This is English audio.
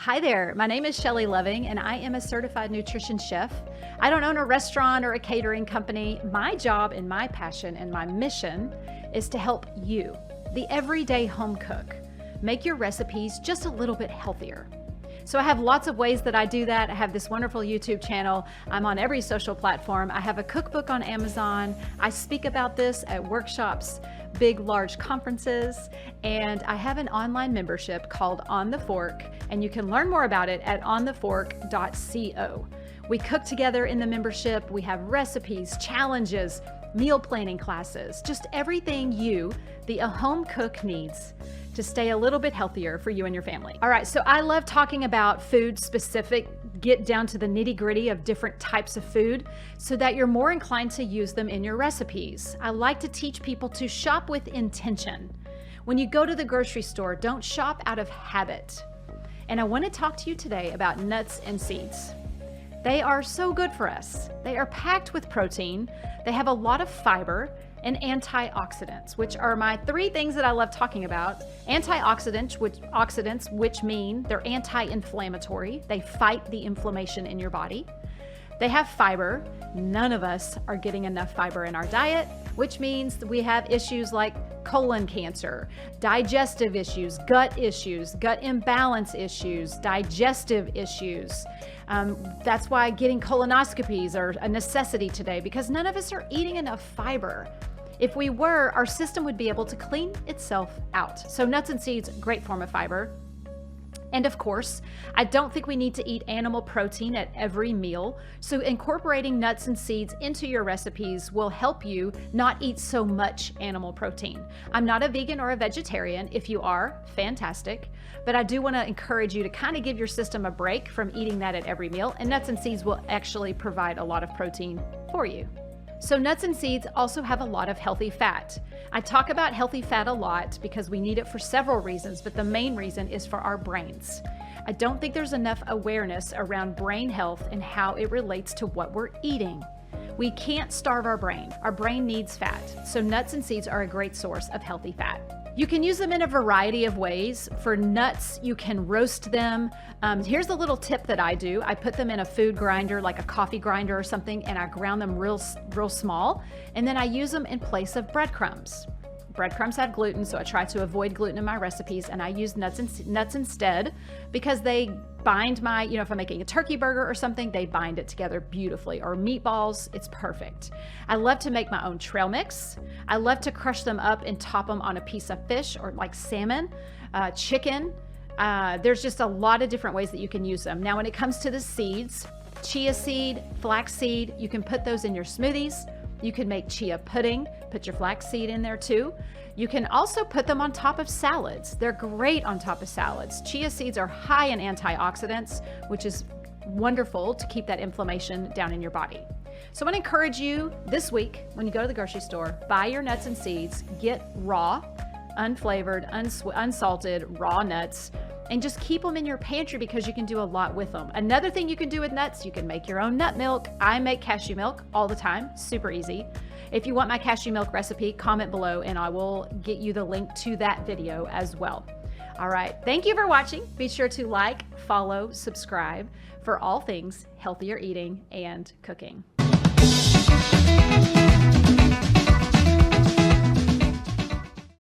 Hi there, my name is Shelly Loving and I am a certified nutrition chef. I don't own a restaurant or a catering company. My job and my passion and my mission is to help you, the everyday home cook, make your recipes just a little bit healthier. So I have lots of ways that I do that. I have this wonderful YouTube channel. I'm on every social platform. I have a cookbook on Amazon. I speak about this at workshops, big, large conferences, and I have an online membership called On the Fork, and you can learn more about it at onthefork.co. We cook together in the membership. We have recipes, challenges, meal planning classes, just everything you, the home cook, needs to stay a little bit healthier for you and your family. All right, so I love talking about food specific, get down to the nitty gritty of different types of food so that you're more inclined to use them in your recipes. I like to teach people to shop with intention. When you go to the grocery store, don't shop out of habit. And I want to talk to you today about nuts and seeds. They are so good for us. They are packed with protein. They have a lot of fiber and antioxidants, which are my three things that I love talking about. Antioxidants, which mean they're anti-inflammatory. They fight the inflammation in your body. They have fiber. None of us are getting enough fiber in our diet, which means that we have issues like colon cancer, digestive issues, gut imbalance issues, digestive issues. That's why getting colonoscopies are a necessity today, because none of us are eating enough fiber. If we were, our system would be able to clean itself out. So nuts and seeds, great form of fiber. And of course, I don't think we need to eat animal protein at every meal. So incorporating nuts and seeds into your recipes will help you not eat so much animal protein. I'm not a vegan or a vegetarian. If you are, fantastic. But I do want to encourage you to kind of give your system a break from eating that at every meal. And nuts and seeds will actually provide a lot of protein for you. So nuts and seeds also have a lot of healthy fat. I talk about healthy fat a lot because we need it for several reasons, but the main reason is for our brains. I don't think there's enough awareness around brain health and how it relates to what we're eating. We can't starve our brain. Our brain needs fat. So nuts and seeds are a great source of healthy fat. You can use them in a variety of ways. For nuts, you can roast them. Here's a little tip that I do. I put them in a food grinder, like a coffee grinder or something, and I ground them real small. And then I use them in place of breadcrumbs. Breadcrumbs have gluten, so I try to avoid gluten in my recipes, and I use nuts instead because they bind my, if I'm making a turkey burger or something, they bind it together beautifully. Or meatballs, it's perfect. I love to make my own trail mix. I love to crush them up and top them on a piece of fish or like salmon, chicken. There's just a lot of different ways that you can use them. Now, when it comes to the seeds, chia seed, flax seed, you can put those in your smoothies. You can make chia pudding, put your flax seed in there too. You can also put them on top of salads. They're great on top of salads. Chia seeds are high in antioxidants, which is wonderful to keep that inflammation down in your body. So I want to encourage you this week, when you go to the grocery store, buy your nuts and seeds, get raw, unflavored, unsalted, raw nuts, and just keep them in your pantry because you can do a lot with them. Another thing you can do with nuts, you can make your own nut milk. I make cashew milk all the time, super easy. If you want my cashew milk recipe, comment below and I will get you the link to that video as well. All right, thank you for watching. Be sure to like, follow, subscribe for all things healthier eating and cooking.